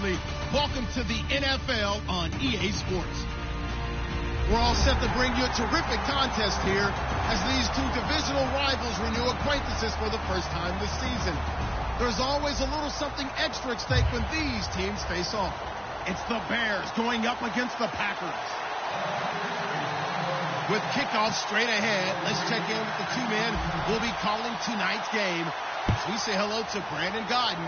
family. Welcome to the NFL on EA Sports. We're all set to bring you a terrific contest here as these two divisional rivals renew acquaintances for the first time this season. There's always a little something extra at stake when these teams face off. It's the Bears going up against the Packers. With kickoff straight ahead, let's check in with the two men who will be calling tonight's game as we say hello to Brandon Godden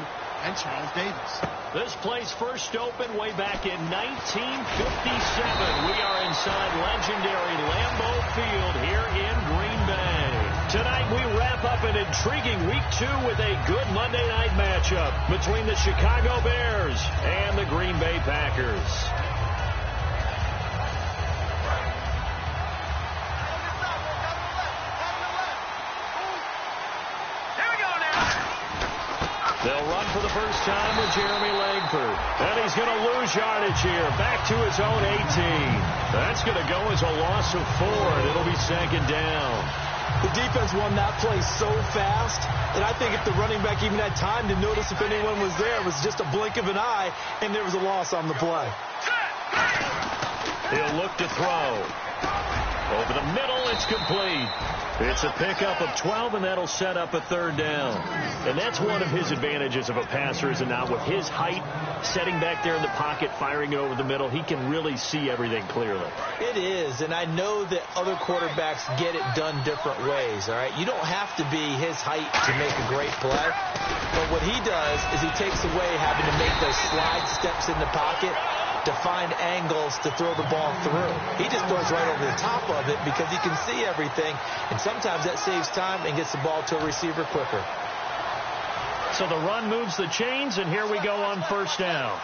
and Charles Davis. This place first opened way back in 1957. We are inside legendary Lambeau Field here in Green Bay. Tonight we wrap up an intriguing Week 2 with a good Monday night matchup between the Chicago Bears and the Green Bay Packers. They'll run for the first time with Jeremy Langford. And he's going to lose yardage here. Back to his own 18. That's going to go as a loss of 4, and it'll be second down. The defense won that play so fast that I think if the running back even had time to notice if anyone was there, it was just a blink of an eye, and there was a loss on the play. He'll look to throw. Over the middle, it's complete. It's a pickup of 12, and that'll set up a third down. And that's one of his advantages of a passer, is not with his height, setting back there in the pocket, firing it over the middle. He can really see everything clearly. It is, and I know that other quarterbacks get it done different ways, all right? You don't have to be his height to make a great play. But what he does is he takes away having to make those slide steps in the pocket to find angles to throw the ball through. He just throws right over the top of it because he can see everything, and sometimes that saves time and gets the ball to a receiver quicker. So the run moves the chains, and here we go on first down.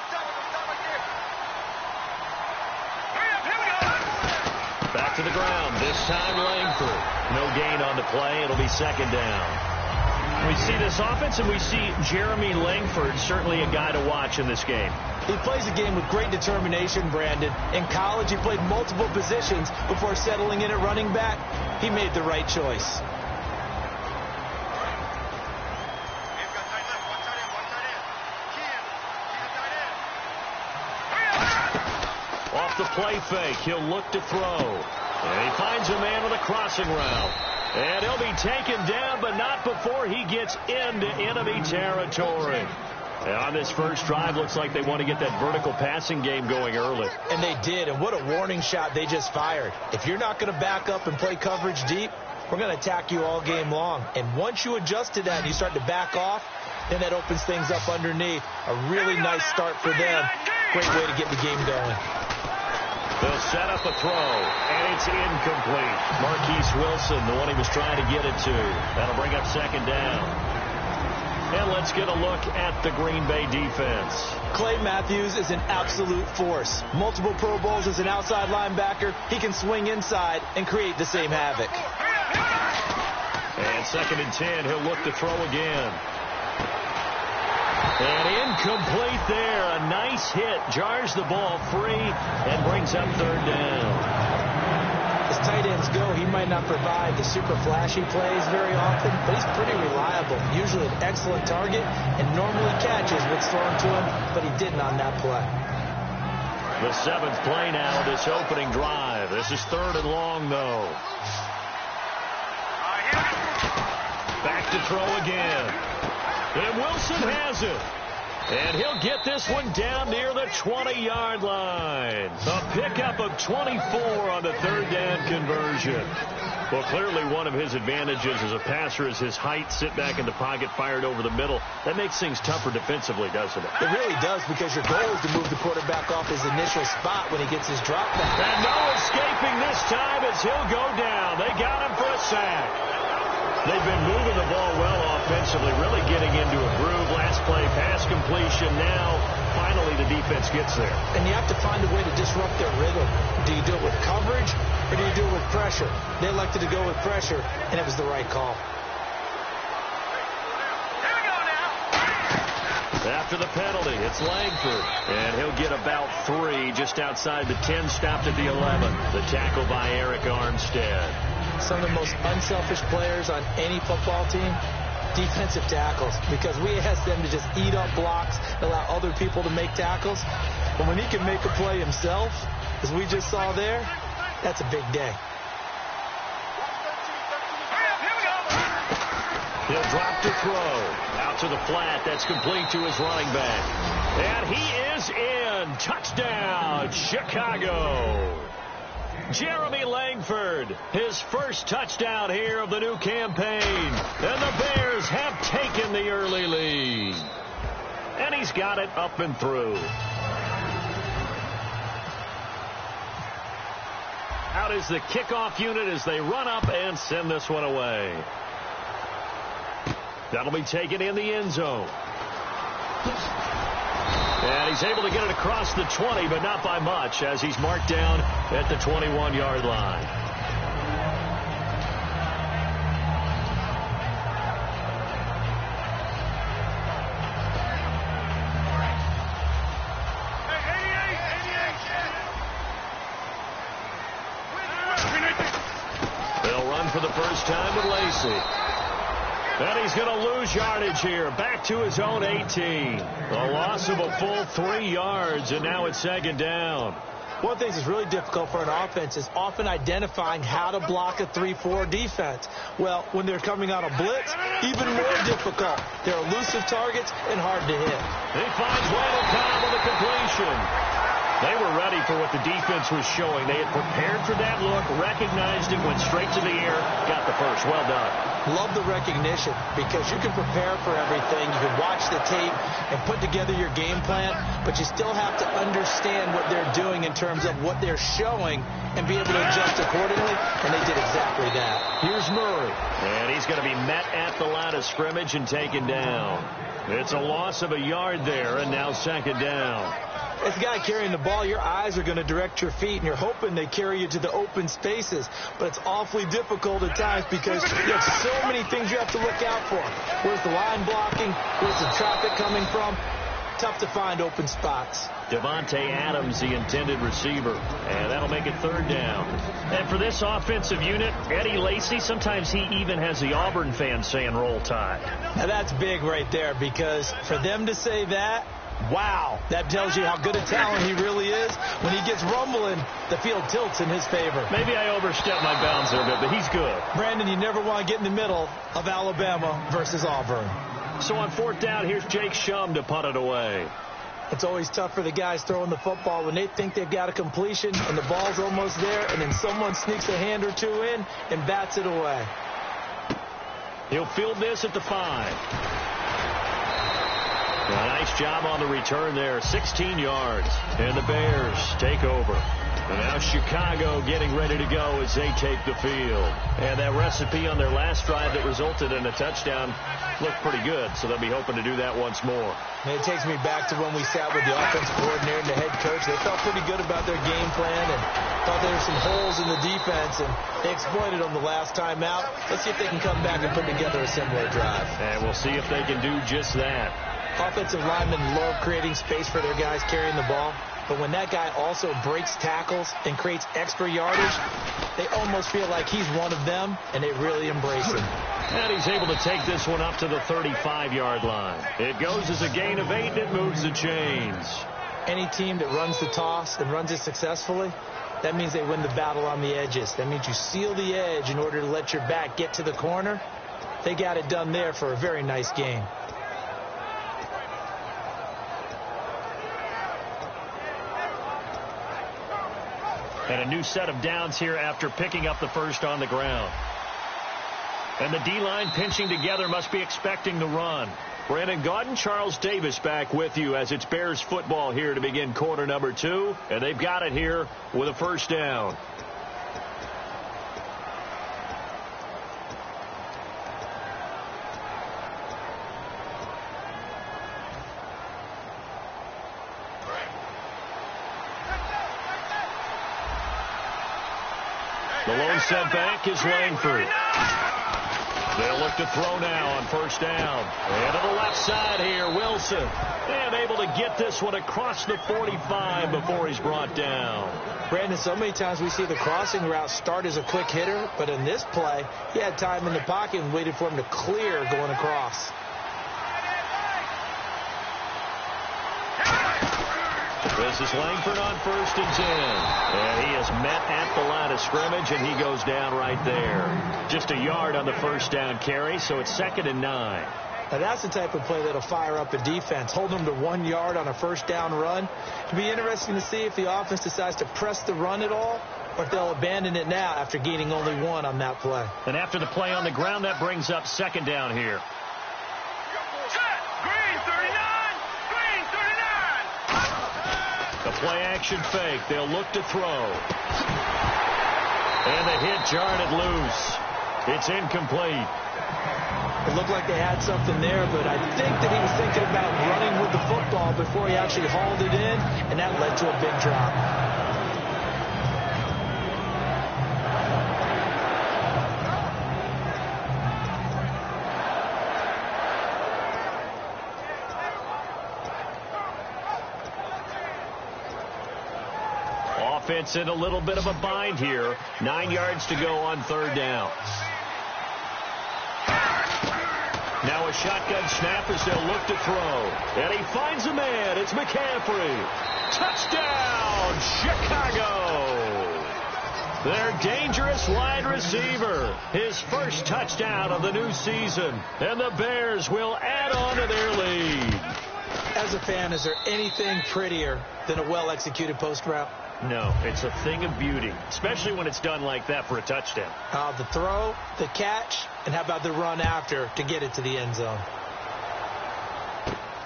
Back to the ground, this time Langford. No gain on the play, it'll be second down. We see this offense, and we see Jeremy Langford, certainly a guy to watch in this game. He plays the game with great determination, Brandon. In college, he played multiple positions before settling in at running back. He made the right choice. Off the play fake, he'll look to throw. And he finds a man with a crossing route. And he'll be taken down, but not before he gets into enemy territory. And on this first drive, looks like they want to get that vertical passing game going early. And they did, and what a warning shot they just fired. If you're not going to back up and play coverage deep, we're going to attack you all game long. And once you adjust to that and you start to back off, then that opens things up underneath. A really nice start for them. Great way to get the game going. They'll set up a throw, and it's incomplete. Marquise Wilson, the one he was trying to get it to. That'll bring up second down. And let's get a look at the Green Bay defense. Clay Matthews is an absolute force. Multiple Pro Bowls as an outside linebacker. He can swing inside and create the same havoc. And second and 10, he'll look to throw again. And incomplete there. A nice hit. Jars the ball free and brings up third down. As tight ends go, he might not provide the super flashy plays very often, but he's pretty reliable. Usually an excellent target and normally catches what's thrown to him, but he didn't on that play. The seventh play now of this opening drive. This is third and long, though. Back to throw again. And Wilson has it. And he'll get this one down near the 20-yard line. A pickup of 24 on the third down conversion. Well, clearly one of his advantages as a passer is his height. Sit back in the pocket, fired over the middle. That makes things tougher defensively, doesn't it? It really does, because your goal is to move the quarterback off his initial spot when he gets his drop back. And no escaping this time as he'll go down. They got him for a sack. They've been moving the ball well offensively, really getting into a groove. Last play, pass completion. Now, finally, the defense gets there. And you have to find a way to disrupt their rhythm. Do you do it with coverage, or do you do it with pressure? They elected to go with pressure, and it was the right call. After the penalty, it's Langford. And he'll get about 3 just outside the 10, stopped at the 11. The tackle by Eric Armstead. Some of the most unselfish players on any football team defensive tackles, because we ask them to just eat up blocks, allow other people to make tackles. But when he can make a play himself, as we just saw there, that's a big day. He'll drop to throw. Out to the flat. That's complete to his running back. And he is in. Touchdown, Chicago. Jeremy Langford, his first touchdown here of the new campaign. And the Bears have taken the early lead. And he's got it up and through. Out is the kickoff unit as they run up and send this one away. That'll be taken in the end zone. And he's able to get it across the 20, but not by much, as he's marked down at the 21-yard line. They'll run for the first time with Lacey. And he's going to lose yardage here. Back to his own 18. A loss of a full 3 yards, and now it's second down. One thing that's really difficult for an offense is often identifying how to block a 3-4 defense. Well, when they're coming on a blitz, even more difficult. They're elusive targets and hard to hit. He finds Wendell Cobb with a completion. They were ready for what the defense was showing. They had prepared for that look, recognized it, went straight to the air, got the first. Well done. Love the recognition, because you can prepare for everything. You can watch the tape and put together your game plan, but you still have to understand what they're doing in terms of what they're showing and be able to adjust accordingly, and they did exactly that. Here's Murray, and he's going to be met at the line of scrimmage and taken down. It's a loss of a yard there, and now second down. As a guy carrying the ball, your eyes are going to direct your feet, and you're hoping they carry you to the open spaces. But it's awfully difficult at times because you have so many things you have to look out for. Where's the line blocking? Where's the traffic coming from? Tough to find open spots. Devontae Adams, the intended receiver. And that'll make it third down. And for this offensive unit, Eddie Lacy, sometimes he even has the Auburn fans saying roll tide. Now that's big right there, because for them to say that, wow, that tells you how good a talent he really is. When he gets rumbling, the field tilts in his favor. Maybe I overstepped my bounds there a bit, but he's good. Brandon, you never want to get in the middle of Alabama versus Auburn. So on fourth down, here's Jake Shum to punt it away. It's always tough for the guys throwing the football when they think they've got a completion and the ball's almost there, and then someone sneaks a hand or two in and bats it away. He'll field this at the 5. A nice job on the return there, 16 yards. And the Bears take over. And now Chicago getting ready to go as they take the field. And that recipe on their last drive that resulted in a touchdown looked pretty good, so they'll be hoping to do that once more. And it takes me back to when we sat with the offensive coordinator and the head coach. They felt pretty good about their game plan and thought there were some holes in the defense, and they exploited them the last time out. Let's see if they can come back and put together a similar drive. And we'll see if they can do just that. Offensive linemen love creating space for their guys carrying the ball. But when that guy also breaks tackles and creates extra yardage, they almost feel like he's one of them, and they really embrace him. And he's able to take this one up to the 35-yard line. It goes as a gain of 8, and it moves the chains. Any team that runs the toss and runs it successfully, that means they win the battle on the edges. That means you seal the edge in order to let your back get to the corner. They got it done there for a very nice game. And a new set of downs here after picking up the first on the ground. And the D-line pinching together must be expecting the run. Brandon Gaudin, Charles Davis back with you as it's Bears football here to begin quarter number 2. And they've got it here with a first down. The lone setback is Langford. They'll look to throw now on first down. And to the left side here, Wilson. And able to get this one across the 45 before he's brought down. Brandon, so many times we see the crossing route start as a quick hitter, but in this play, he had time in the pocket and waited for him to clear going across. This is Langford on first and 10. And he is met at the line of scrimmage, and he goes down right there. Just a yard on the first down carry, so it's 2nd and 9. Now that's the type of play that'll fire up a defense. Hold them to 1 yard on a first down run. It'll be interesting to see if the offense decides to press the run at all, or if they'll abandon it now after gaining only 1 on that play. And after the play on the ground, that brings up 2nd down here. The play-action fake. They'll look to throw. And the hit jarred it loose. It's incomplete. It looked like they had something there, but I think that he was thinking about running with the football before he actually hauled it in, and that led to a big drop. Offense in a little bit of a bind here. 9 yards to go on third down. Now a shotgun snap as they'll look to throw. And he finds a man. It's McCaffrey. Touchdown, Chicago. Their dangerous wide receiver. His first touchdown of the new season. And the Bears will add on to their lead. As a fan, is there anything prettier than a well-executed post route? No, it's a thing of beauty, especially when it's done like that for a touchdown. The throw, the catch, and how about the run after to get it to the end zone?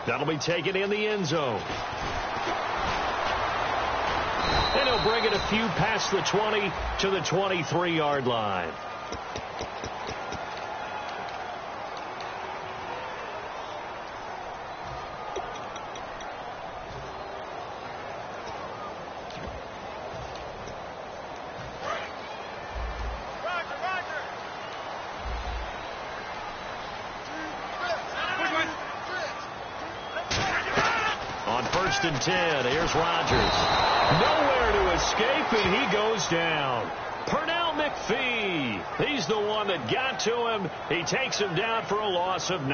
That'll be taken in the end zone. And he'll bring it a few past the 20 to the 23-yard line. And 10. Here's Rodgers. Nowhere to escape, and he goes down. Pernell McPhee. He's the one that got to him. He takes him down for a loss of 9.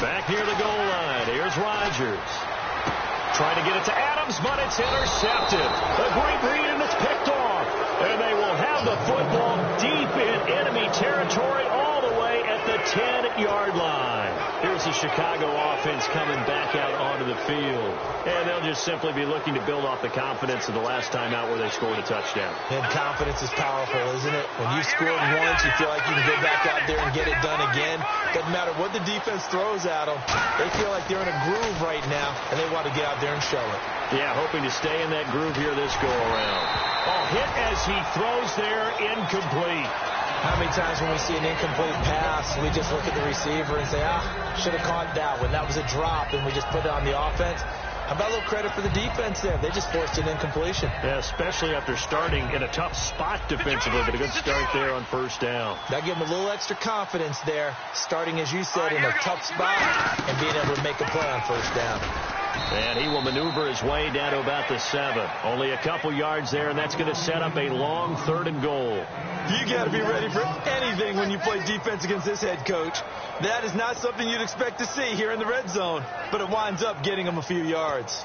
Back near the goal line. Here's Rodgers. Trying to get it to Adams, but it's intercepted. A great read, and it's picked off. And they will have the football deep in enemy territory all the way at the 10-yard line. Here's the Chicago offense coming back out onto the field. And they'll just simply be looking to build off the confidence of the last time out where they scored a touchdown. And confidence is powerful, isn't it? When you scored once, you feel like you can go back out there and get it done again. Doesn't matter what the defense throws at them. They feel like they're in a groove right now, and they want to get out there and show it. Yeah, hoping to stay in that groove here this go-around. Oh, hit as he throws there, incomplete. How many times when we see an incomplete pass, we just look at the receiver and say, should have caught that one. That was a drop, and we just put it on the offense. How about a little credit for the defense there? They just forced an incompletion. Yeah, especially after starting in a tough spot defensively, but a good start there on first down. That gave them a little extra confidence there, starting, as you said, in a tough spot and being able to make a play on first down. And he will maneuver his way down to about the 7. Only a couple yards there, and that's going to set up a long 3rd and goal. You got to be ready for anything when you play defense against this head coach. That is not something you'd expect to see here in the red zone, but it winds up getting him a few yards.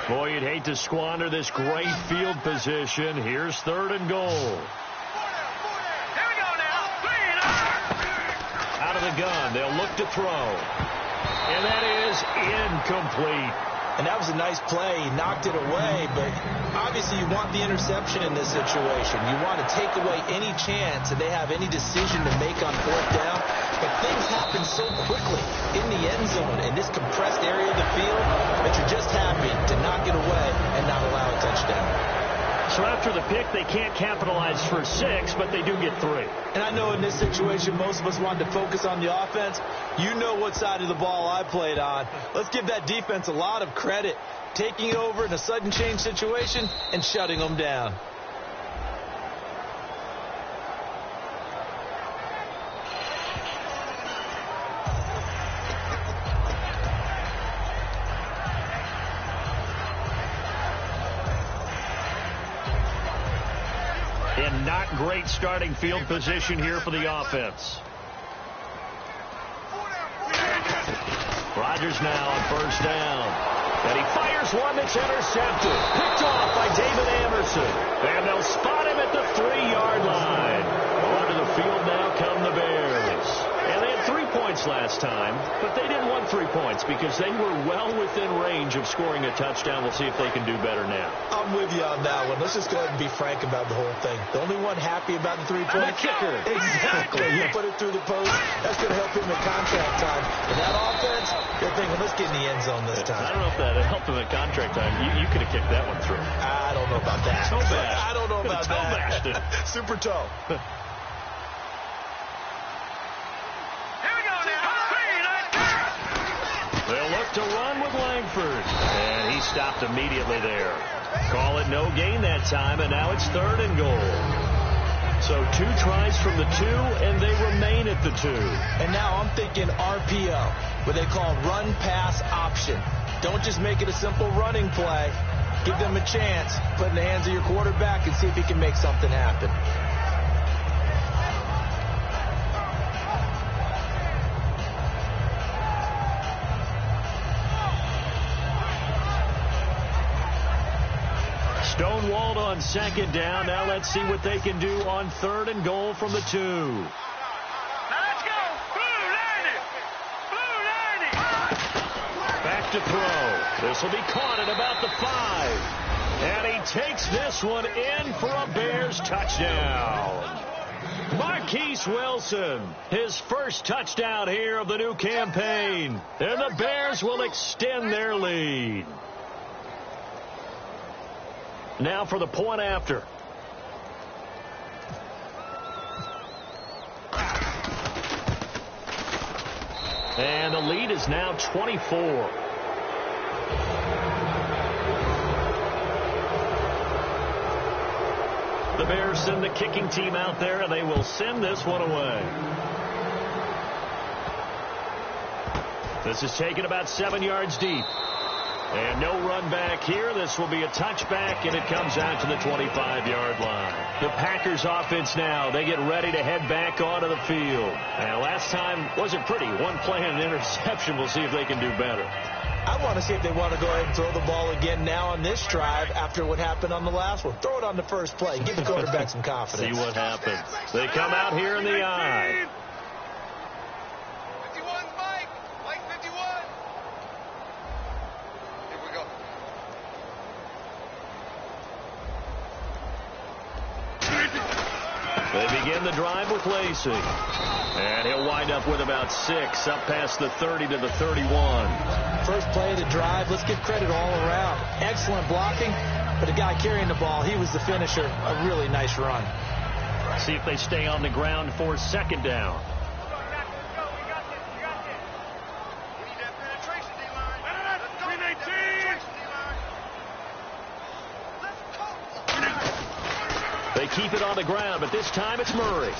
Boy, you'd hate to squander this great field position. Here's 3rd and goal. Out of the gun, they'll look to throw. And that is incomplete. And that was a nice play. He knocked it away, but obviously you want the interception in this situation. You want to take away any chance that they have any decision to make on 4th down. But things happen so quickly in the end zone in this compressed area of the field that you're just happy to knock it away and not allow a touchdown. So after the pick, they can't capitalize for 6, but they do get 3. And I know in this situation, most of us wanted to focus on the offense. You know what side of the ball I played on. Let's give that defense a lot of credit, taking it over in a sudden change situation and shutting them down. And not great starting field position here for the offense. Rodgers now on first down. And he fires one that's intercepted. Picked off by David Anderson. And they'll spot him at the 3-yard line. Onto the field now come the Bears. And they had 3 points last time, but they didn't want 3 points because they were well within range of scoring a touchdown. We'll see if they can do better now. I'm with you on that one. Let's just go ahead and be frank about the whole thing. The only one happy about the 3 points. The kicker. Exactly. You put it through the post. That's going to help him in contract time. And that offense, they're thinking, let's get in the end zone this time. I don't know if that helped him in contract time. You could have kicked that one through. I don't know about that. Toe bash. I don't know about toe that. Bashed it. Super toe. They'll look to run with Langford. And he stopped immediately there. Call it no gain that time, and now it's 3rd and goal. So 2 tries from the 2, and they remain at the 2. And now I'm thinking RPO, what they call run pass option. Don't just make it a simple running play. Give them a chance. Put it in the hands of your quarterback and see if he can make something happen. Stonewalled on 2nd down. Now let's see what they can do on 3rd and goal from the 2. Let's go. Blue 90. Blue 90. Back to throw. This will be caught at about the 5. And he takes this one in for a Bears touchdown. Marquise Wilson, his first touchdown here of the new campaign. And the Bears will extend their lead. Now for the point after. And the lead is now 24. The Bears send the kicking team out there, and they will send this one away. This is taken about 7 yards deep. And no run back here. This will be a touchback, and it comes out to the 25-yard line. The Packers offense now, they get ready to head back onto the field. And last time wasn't pretty. One play and an interception. We'll see if they can do better. I want to see if they want to go ahead and throw the ball again now on this drive after what happened on the last one. Throw it on the first play. Give the quarterback some confidence. See what happens. They come out here in the eye. 51, Mike. Mike 51. Here we go. They begin the drive with Lacey. And he'll wind up with about 6, up past the 30 to the 31. First play of the drive, let's give credit all around. Excellent blocking, but the guy carrying the ball, he was the finisher. A really nice run. See if they stay on the ground for 2nd down. They keep it on the ground, but this time it's Murray.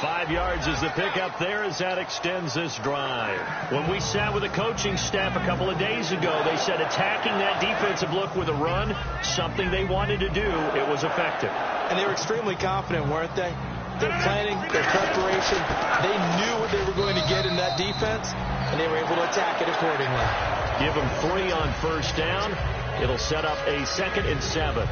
5 yards is the pickup there as that extends this drive. When we sat with the coaching staff a couple of days ago, they said attacking that defensive look with a run, something they wanted to do. It was effective. And they were extremely confident, weren't they? Their planning, their preparation, they knew what they were going to get in that defense, and they were able to attack it accordingly. Give them 3 on first down. It'll set up a 2nd and 7.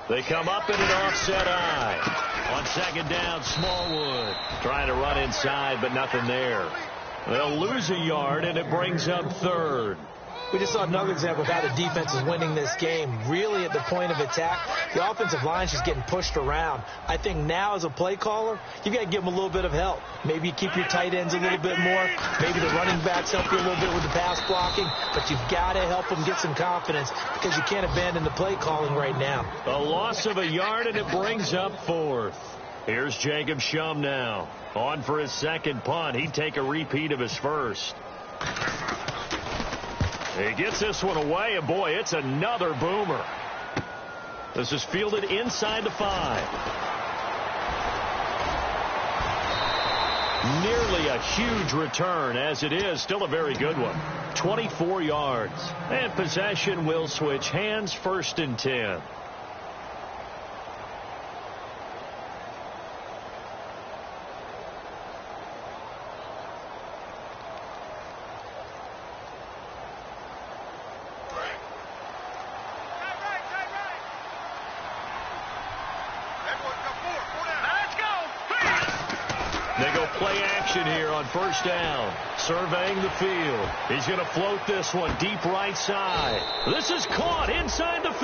They come up in an offset eye. On 2nd down, Smallwood trying to run inside, but nothing there. They'll lose a yard, and it brings up third. We just saw another example of how the defense is winning this game. Really at the point of attack, the offensive line is just getting pushed around. I think now as a play caller, you've got to give them a little bit of help. Maybe you keep your tight ends a little bit more. Maybe the running backs help you a little bit with the pass blocking. But you've got to help them get some confidence because you can't abandon the play calling right now. A loss of a yard, and it brings up fourth. Here's Jacob Shum now. On for his second punt. He'd take a repeat of his first. He gets this one away, and boy, it's another boomer. This is fielded inside the 5. Nearly a huge return, as it is still a very good one. 24 yards. And possession will switch hands, 1st and 10. They go play action here on 1st down. Surveying the field. He's going to float this one deep right side. This is caught inside the 15.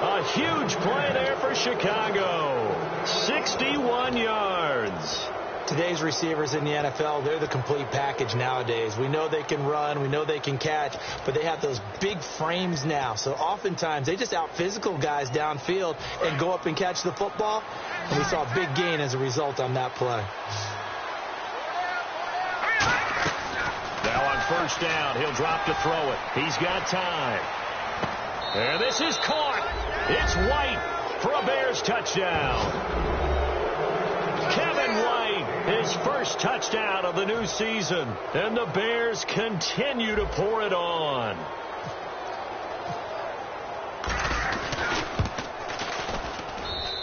A huge play there for Chicago. 61 yards. Today's receivers in the NFL, they're the complete package nowadays. We know they can run, we know they can catch, but they have those big frames now. So oftentimes they just out-physical guys downfield and go up and catch the football. And we saw a big gain as a result on that play. Now on 1st down, he'll drop to throw it. He's got time. And this is caught. It's White for a Bears touchdown. Kevin White, his first touchdown of the new season. And the Bears continue to pour it on.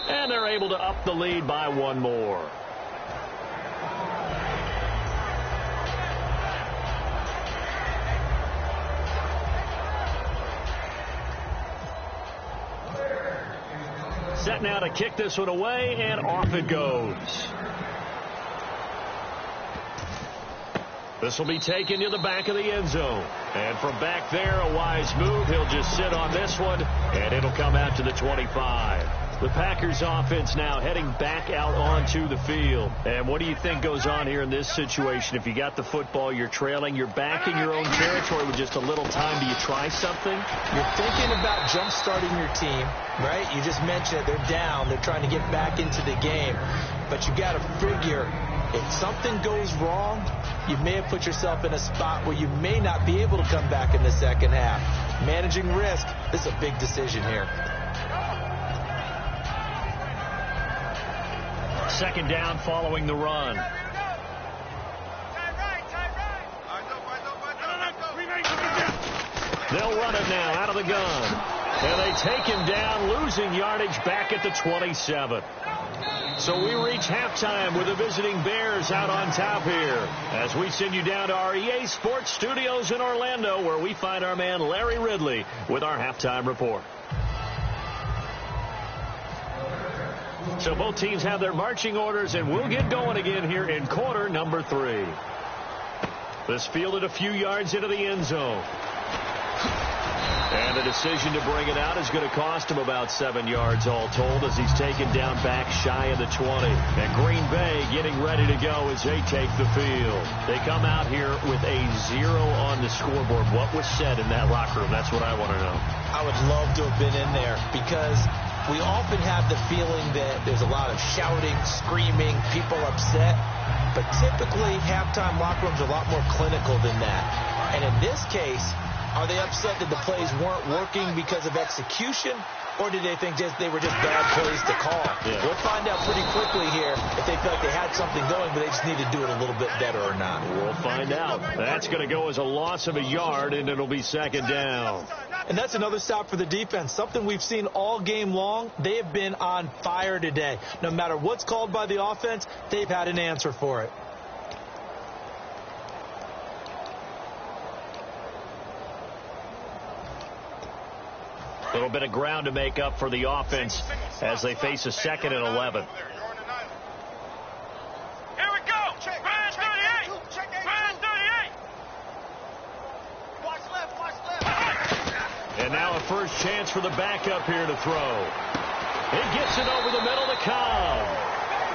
And they're able to up the lead by one more. Set now to kick this one away, and off it goes. This will be taken to the back of the end zone. And from back there, a wise move. He'll just sit on this one, and it'll come out to the 25. The Packers offense now heading back out onto the field. And what do you think goes on here in this situation? If you got the football, you're trailing, you're back in your own territory with just a little time. Do you try something? You're thinking about jump-starting your team, right? You just mentioned it. They're down. They're trying to get back into the game. But you got to figure if something goes wrong, you may have put yourself in a spot where you may not be able to come back in the second half. Managing risk, this is a big decision here. Second down following the run. They'll run it now out of the gun. And they take him down, losing yardage back at the 27. So we reach halftime with the visiting Bears out on top here as we send you down to our EA Sports Studios in Orlando, where we find our man Larry Ridley with our halftime report. So both teams have their marching orders, and we'll get going again here in quarter number 3. This fielded a few yards into the end zone. And the decision to bring it out is going to cost him about 7 yards all told as he's taken down back shy of the 20. And Green Bay getting ready to go as they take the field. They come out here with a 0 on the scoreboard. What was said in that locker room? That's what I want to know. I would love to have been in there because we often have the feeling that there's a lot of shouting, screaming, people upset. But typically, halftime locker rooms are a lot more clinical than that. And in this case, are they upset that the plays weren't working because of execution, or did they think they were just bad plays to call? Yeah. We'll find out pretty quickly here if they felt they had something going, but they just need to do it a little bit better or not. We'll find out. That's going to go as a loss of a yard, and it'll be second down. And that's another stop for the defense, something we've seen all game long. They have been on fire today. No matter what's called by the offense, they've had an answer for it. A little bit of ground to make up for the offense as they face a 2nd and 11. Here we go. Check 38. now a first chance for the backup here to throw. He gets it over the middle to Cobb.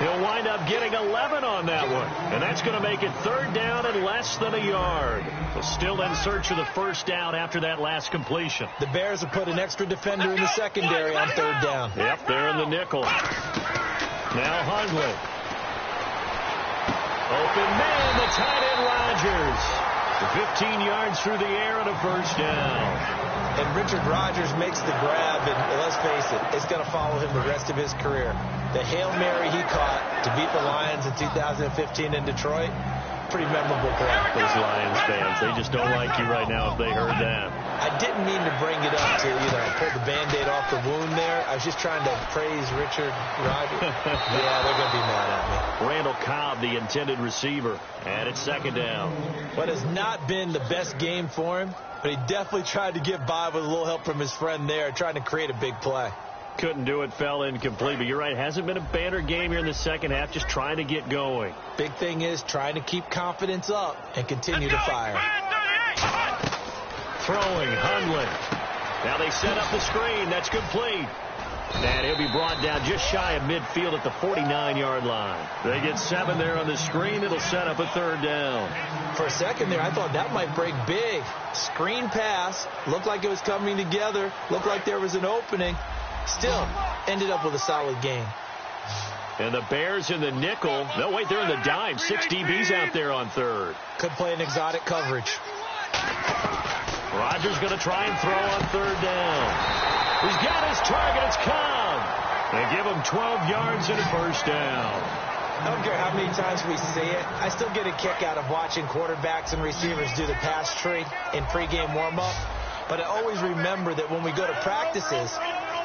He'll wind up getting 11 on that one. And that's going to make it third down and less than a yard. But still in search of the first down after that last completion. The Bears have put an extra defender in the secondary on third down. Yep, they're in the nickel. Now Hundley. Open man, the tight end Rodgers. 15 yards through the air and a first down. And Richard Rodgers makes the grab, and let's face it, it's going to follow him the rest of his career. The Hail Mary he caught to beat the Lions in 2015 in Detroit, pretty memorable play. Those Lions fans, they just don't like you right now if they heard that. I didn't mean to bring it up to, pull the Band-Aid off the wound there. I was just trying to praise Richard Rodgers. Yeah, they're going to be mad at me. Randall Cobb, the intended receiver, and it's second down. What has not been the best game for him, but he definitely tried to get by with a little help from his friend there, trying to create a big play. Couldn't do it, fell incomplete. But you're right, hasn't been a banner game here in the second half, just trying to get going. Big thing is trying to keep confidence up and continue to fire. Throwing, Hundley. Now they set up the screen. That's complete. And he'll be brought down just shy of midfield at the 49-yard line. They get 7 there on the screen. It'll set up a third down. For a second there, I thought that might break big. Screen pass. Looked like it was coming together. Looked like there was an opening. Still ended up with a solid game. And the Bears in the nickel. No, wait, they're in the dime. 6 DBs out there on third. Could play an exotic coverage. Rodgers going to try and throw on third down. He's got his target. It's Cobb. They give him 12 yards and a first down. I don't care how many times we see it. I still get a kick out of watching quarterbacks and receivers do the pass tree in pregame warm-up. But I always remember that when we go to practices,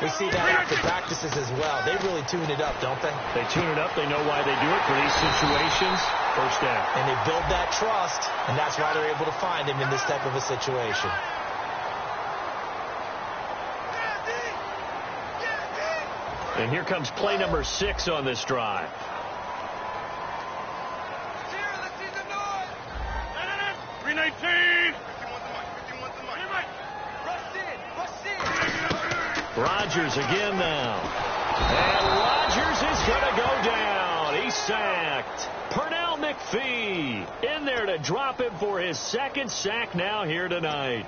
we see that after practices as well. They really tune it up, don't they? They tune it up. They know why they do it for these situations. First down. And they build that trust, and that's why they're able to find him in this type of a situation. And here comes play number 6 on this drive. Rodgers again now. And Rodgers is going to go down. He's sacked. Pernell McPhee in there to drop him for his second sack now here tonight.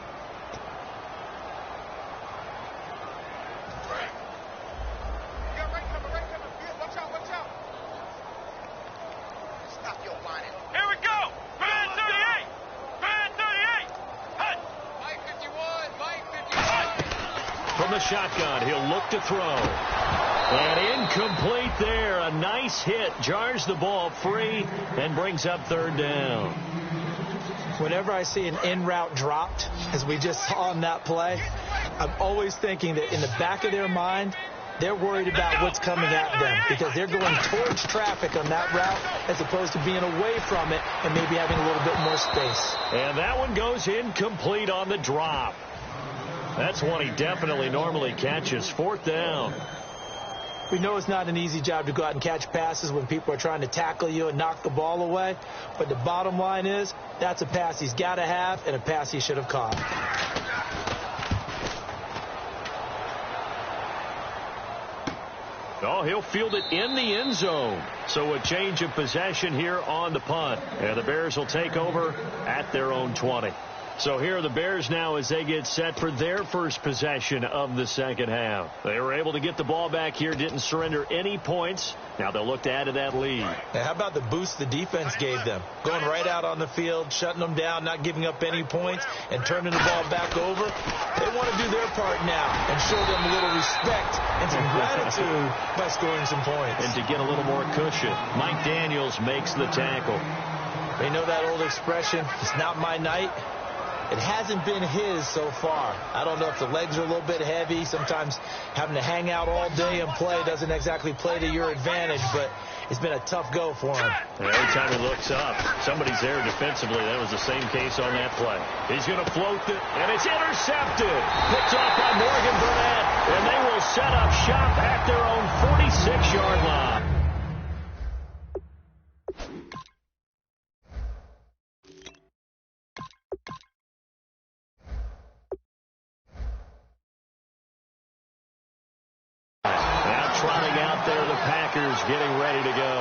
From the shotgun, he'll look to throw. And incomplete there. A nice hit. Jars the ball free and brings up third down. Whenever I see an in-route dropped, as we just saw in that play, I'm always thinking that in the back of their mind, they're worried about what's coming at them because they're going towards traffic on that route as opposed to being away from it and maybe having a little bit more space. And that one goes incomplete on the drop. That's one he definitely normally catches. Fourth down. We know it's not an easy job to go out and catch passes when people are trying to tackle you and knock the ball away. But the bottom line is that's a pass he's got to have and a pass he should have caught. Oh, he'll field it in the end zone. So a change of possession here on the punt. And the Bears will take over at their own 20. So here are the Bears now as they get set for their first possession of the second half. They were able to get the ball back here, didn't surrender any points. Now they'll look to add to that lead. Hey, how about the boost the defense gave them? Going right out on the field, shutting them down, not giving up any points, and turning the ball back over. They want to do their part now and show them a little respect and some gratitude by scoring some points. And to get a little more cushion, Mike Daniels makes the tackle. They know that old expression, it's not my night. It hasn't been his so far. I don't know if the legs are a little bit heavy. Sometimes having to hang out all day and play doesn't exactly play to your advantage, but it's been a tough go for him. And every time he looks up, somebody's there defensively. That was the same case on that play. He's going to float it, and it's intercepted. Picked off by Morgan Burnett, and they will set up shop at their own 46-yard line. kickers getting ready to go.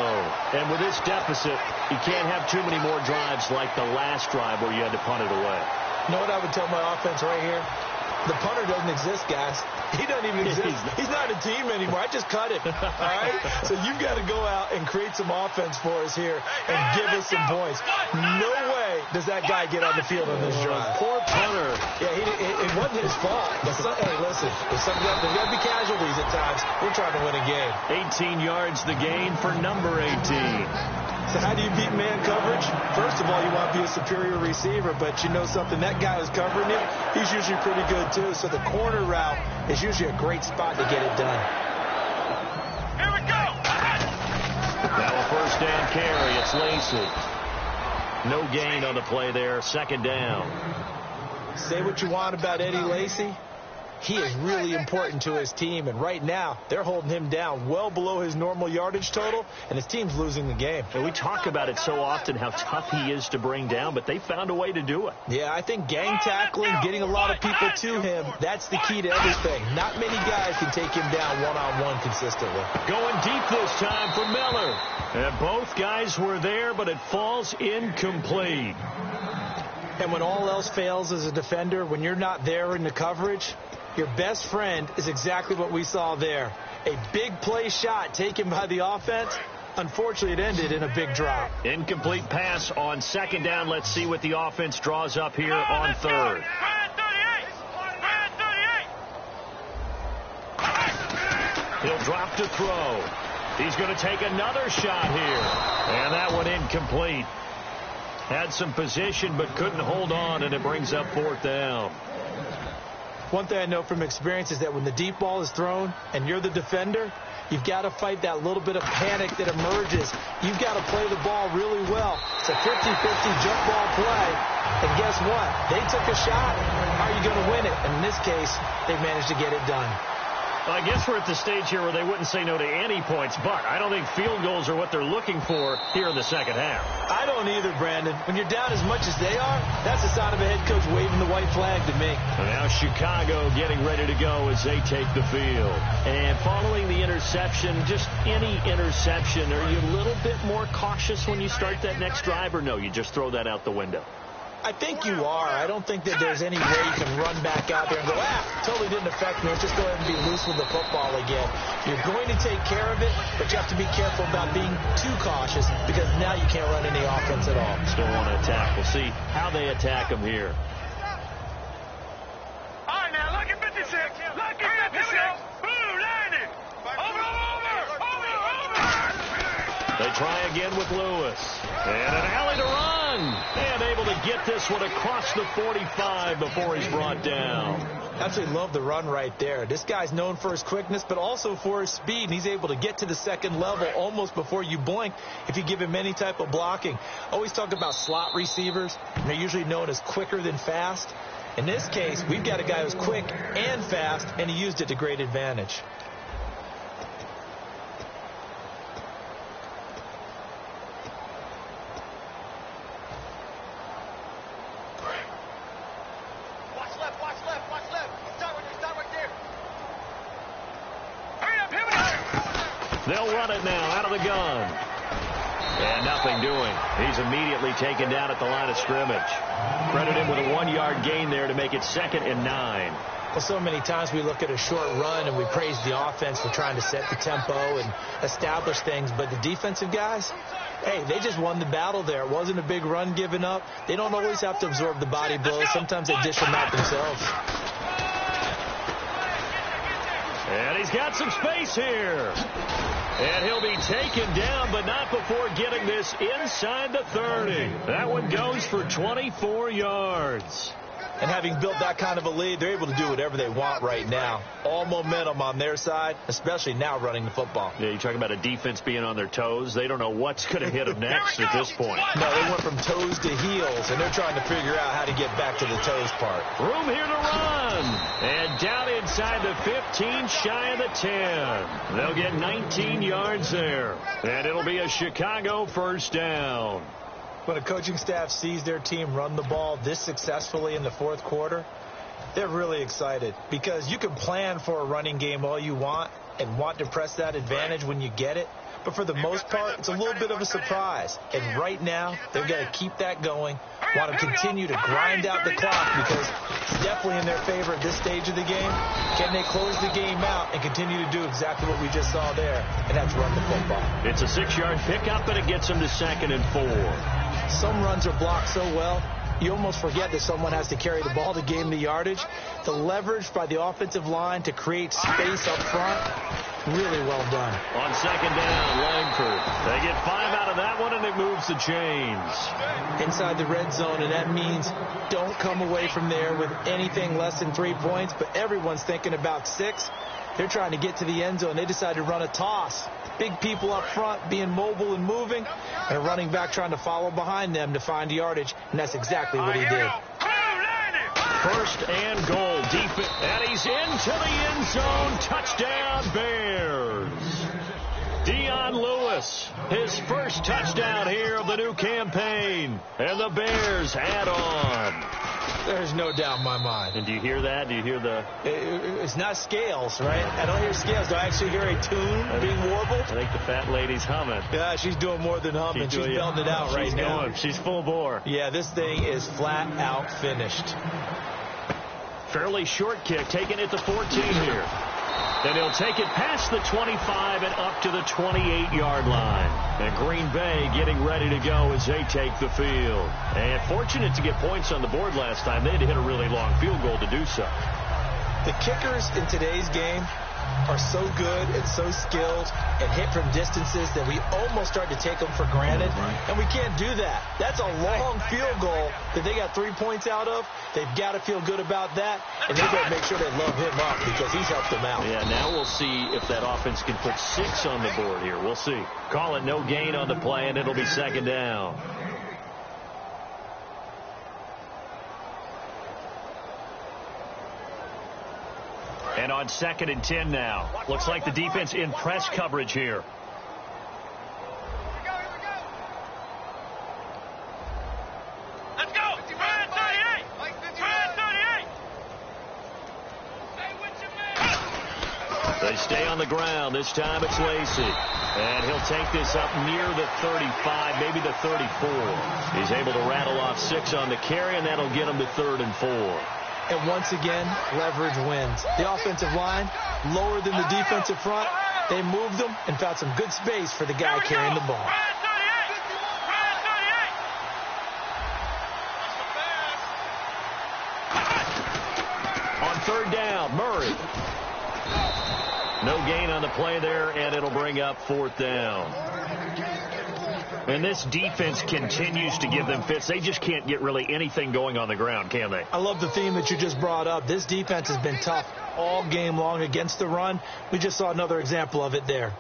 And with this deficit, you can't have too many more drives like the last drive where you had to punt it away. You know what I would tell my offense right here? The punter doesn't exist, guys. He doesn't even exist. He's not a team anymore. I just cut him. All right? So you've got to go out and create some offense for us here and give us some points. No way does that guy get on the field on this drive. Poor punter. Yeah, it wasn't his fault. Hey, listen, there's got to be casualties at times. We're trying to win a game. 18 yards the gain for number 18. So how do you beat man coverage? First of all, you want to be a superior receiver, but you know something, that guy who's covering you, he's usually pretty good too. So the corner route is usually a great spot to get it done. Here we go. Now a first down carry. It's Lacey. No gain on the play there. Second down. Say what you want about Eddie Lacy. He is really important to his team, and right now they're holding him down well below his normal yardage total, and his team's losing the game. And we talk about it so often, how tough he is to bring down, but they found a way to do it. Yeah, I think gang tackling, getting a lot of people to him, that's the key to everything. Not many guys can take him down one-on-one consistently. Going deep this time for Miller. And both guys were there, but it falls incomplete. And when all else fails as a defender, when you're not there in the coverage, your best friend is exactly what we saw there. A big play shot taken by the offense. Unfortunately, it ended in a big drop. Incomplete pass on second down. Let's see what the offense draws up here on third. He'll drop to throw. He's going to take another shot here. And that one incomplete. Had some position but couldn't hold on, and it brings up fourth down. One thing I know from experience is that when the deep ball is thrown and you're the defender, you've got to fight that little bit of panic that emerges. You've got to play the ball really well. It's a 50-50 jump ball play. And guess what? They took a shot. How are you going to win it? And in this case, they managed to get it done. Well, I guess we're at the stage here where they wouldn't say no to any points, but I don't think field goals are what they're looking for here in the second half. I don't either, Brandon. When you're down as much as they are, that's the sign of a head coach waving the white flag to me. And now Chicago getting ready to go as they take the field. And following the interception, just any interception, are you a little bit more cautious when you start that next drive, or no, you just throw that out the window? I think you are. I don't think that there's any way you can run back out there and go, totally didn't affect me. Let's just go ahead and be loose with the football again. You're going to take care of it, but you have to be careful about being too cautious because now you can't run any offense at all. Still want to attack. We'll see how they attack them here. All right, now, look at 56. Look at 56. Blue, 90. Over. They try again with Lewis. And an alley to run. And able to get this one across the 45 before he's brought down. Absolutely love the run right there. This guy's known for his quickness, but also for his speed. And he's able to get to the second level almost before you blink if you give him any type of blocking. Always talk about slot receivers. And they're usually known as quicker than fast. In this case, we've got a guy who's quick and fast, and he used it to great advantage. They'll run it now out of the gun. And nothing doing. He's immediately taken down at the line of scrimmage. Credit him with a 1-yard gain there to make it 2nd and 9. Well, so many times we look at a short run and we praise the offense for trying to set the tempo and establish things. But the defensive guys, hey, they just won the battle there. It wasn't a big run given up. They don't always have to absorb the body blows. Sometimes they dish them out themselves. And he's got some space here. And he'll be taken down, but not before getting this inside the 30. That one goes for 24 yards. And having built that kind of a lead, they're able to do whatever they want right now. All momentum on their side, especially now running the football. Yeah, you talk about a defense being on their toes. They don't know what's going to hit them next at this point. No, they went from toes to heels, and they're trying to figure out how to get back to the toes part. Room here to run. And down inside the 15, shy of the 10. They'll get 19 yards there. And it'll be a Chicago first down. When a coaching staff sees their team run the ball this successfully in the fourth quarter, they're really excited because you can plan for a running game all you want and want to press that advantage when you get it. but for the most part, it's a little bit of a surprise. And right now, they've got to keep that going, want to continue to grind out the clock because it's definitely in their favor at this stage of the game. Can they close the game out and continue to do exactly what we just saw there, and that's run the football? It's a 6-yard pickup, and it gets them to 2nd and 4. Some runs are blocked so well, you almost forget that someone has to carry the ball to gain the yardage. The leverage by the offensive line to create space up front, really well done. On 2nd down, Langford. They get 5 out of that one, and it moves the chains. Inside the red zone, and that means don't come away from there with anything less than 3 points, but everyone's thinking about 6. They're trying to get to the end zone. They decide to run a toss. Big people up front being mobile and moving, and a running back trying to follow behind them to find yardage, and that's exactly what he did. 1st and goal. Deep, and he's into the end zone. Touchdown, Bears. Dion Lewis, his first touchdown here of the new campaign, and the Bears add on. There's no doubt in my mind. And do you hear that? Do you hear the... It's not scales, right? I don't hear scales. Do I actually hear a tune being warbled? I think the fat lady's humming. Yeah, she's doing more than humming. She's belting it out right now. Going. She's full bore. Yeah, this thing is flat out finished. Fairly short kick, taking it to 14 here. Then he'll take it past the 25 and up to the 28-yard line. And Green Bay getting ready to go as they take the field. And fortunate to get points on the board last time. They had to hit a really long field goal to do so. The kickers in today's game are so good and so skilled and hit from distances that we almost start to take them for granted. And we can't do that. That's a long field goal that they got 3 points out of. They've got to feel good about that, and they've got to make sure they love him up because he's helped them out. Yeah, now we'll see if that offense can put 6 on the board here. We'll see. Call it no gain on the play, and it'll be 2nd down. And on 2nd and 10 now. Looks like the defense in press coverage here. Let's go! 38! 38! They stay on the ground. This time it's Lacey. And he'll take this up near the 35, maybe the 34. He's able to rattle off 6 on the carry, and that'll get him to 3rd and 4. And once again, leverage wins. The offensive line, lower than the defensive front. They moved them and found some good space for the guy carrying the ball. On 3rd down, Murray. No gain on the play there, and it'll bring up 4th down. And this defense continues to give them fits. They just can't get really anything going on the ground, can they? I love the theme that you just brought up. This defense has been tough all game long against the run. We just saw another example of it there.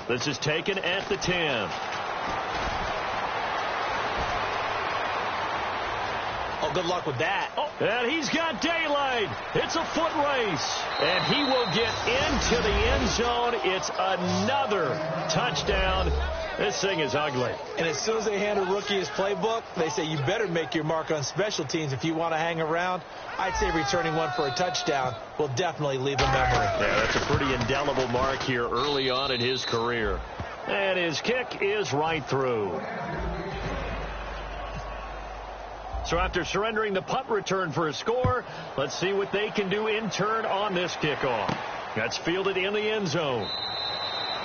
This is taken at the 10. Oh, good luck with that. Oh, and he's got daylight. It's a foot race. And he will get into the end zone. It's another touchdown. This thing is ugly. And as soon as they hand a rookie his playbook, they say you better make your mark on special teams if you want to hang around. I'd say returning one for a touchdown will definitely leave a memory. Yeah, that's a pretty indelible mark here early on in his career. And his kick is right through. So after surrendering the punt return for a score, let's see what they can do in turn on this kickoff. That's fielded in the end zone.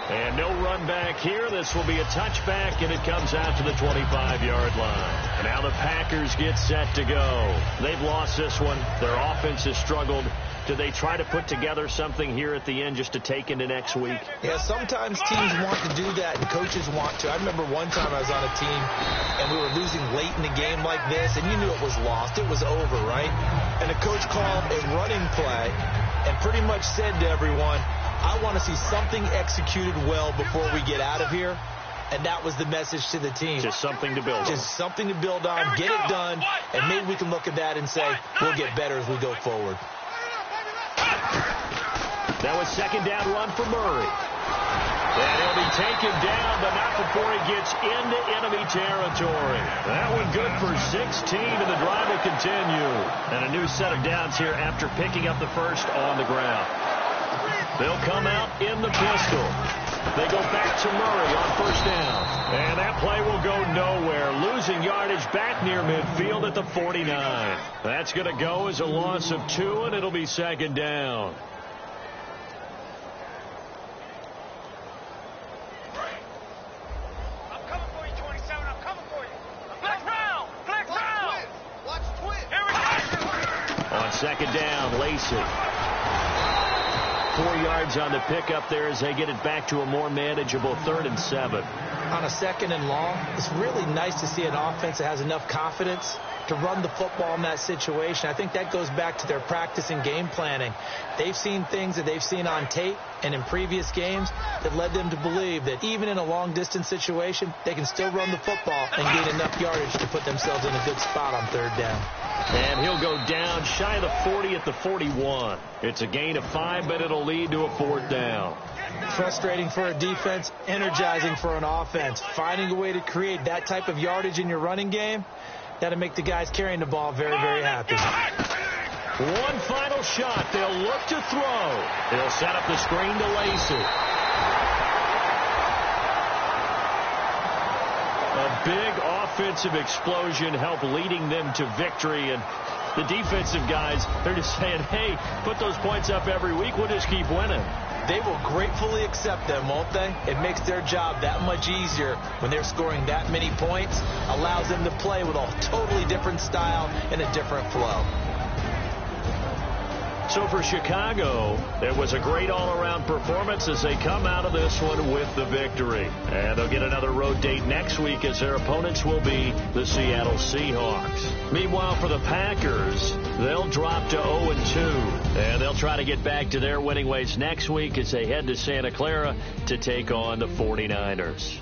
And no run back here. This will be a touchback, and it comes out to the 25-yard line. Now the Packers get set to go. They've lost this one. Their offense has struggled. Do they try to put together something here at the end just to take into next week? Yeah, sometimes teams want to do that and coaches want to. I remember one time I was on a team and we were losing late in the game like this, and you knew it was lost. It was over, right? And the coach called a running play and pretty much said to everyone, I want to see something executed well before we get out of here. And that was the message to the team. Just something to build on. Just something to build on, get it done, and maybe we can look at that and say we'll get better as we go forward. That was second down run for Murray. And he'll be taken down, but not before he gets into enemy territory. That one good for 16, and the drive will continue. And a new set of downs here after picking up the first on the ground. They'll come out in the pistol. They go back to Murray on first down. And that play will go nowhere. Losing yardage back near midfield at the 49. That's going to go as a loss of 2, and it'll be second down. I'm coming for you, 27. I'm coming for you. Flex round. Flex round. Watch twin. Here we go. On second down, Lacey. 4 yards on the pickup there as they get it back to a more manageable 3rd and 7. On a second and long, it's really nice to see an offense that has enough confidence to run the football in that situation. I think that goes back to their practice and game planning. They've seen things that they've seen on tape and in previous games that led them to believe that even in a long-distance situation, they can still run the football and gain enough yardage to put themselves in a good spot on 3rd down. And he'll go down shy of the 40 at the 41. It's a gain of 5, but it'll lead to a 4th down. Frustrating for a defense, energizing for an offense. Finding a way to create that type of yardage in your running game, that'll make the guys carrying the ball very, very happy. One final shot. They'll look to throw. They'll set up the screen to Lacey. A big offensive explosion helped leading them to victory. And the defensive guys, they're just saying, hey, put those points up every week. We'll just keep winning. They will gratefully accept them, won't they? It makes their job that much easier when they're scoring that many points. Allows them to play with a totally different style and a different flow. So for Chicago, it was a great all-around performance as they come out of this one with the victory. And they'll get another road date next week as their opponents will be the Seattle Seahawks. Meanwhile, for the Packers, they'll drop to 0-2. And they'll try to get back to their winning ways next week as they head to Santa Clara to take on the 49ers.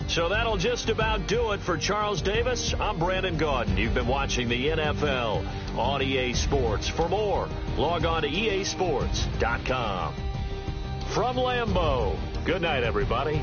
So that'll just about do it for Charles Davis. I'm Brandon Gaudin. You've been watching the NFL on EA Sports. For more, log on to easports.com. From Lambeau, good night, everybody.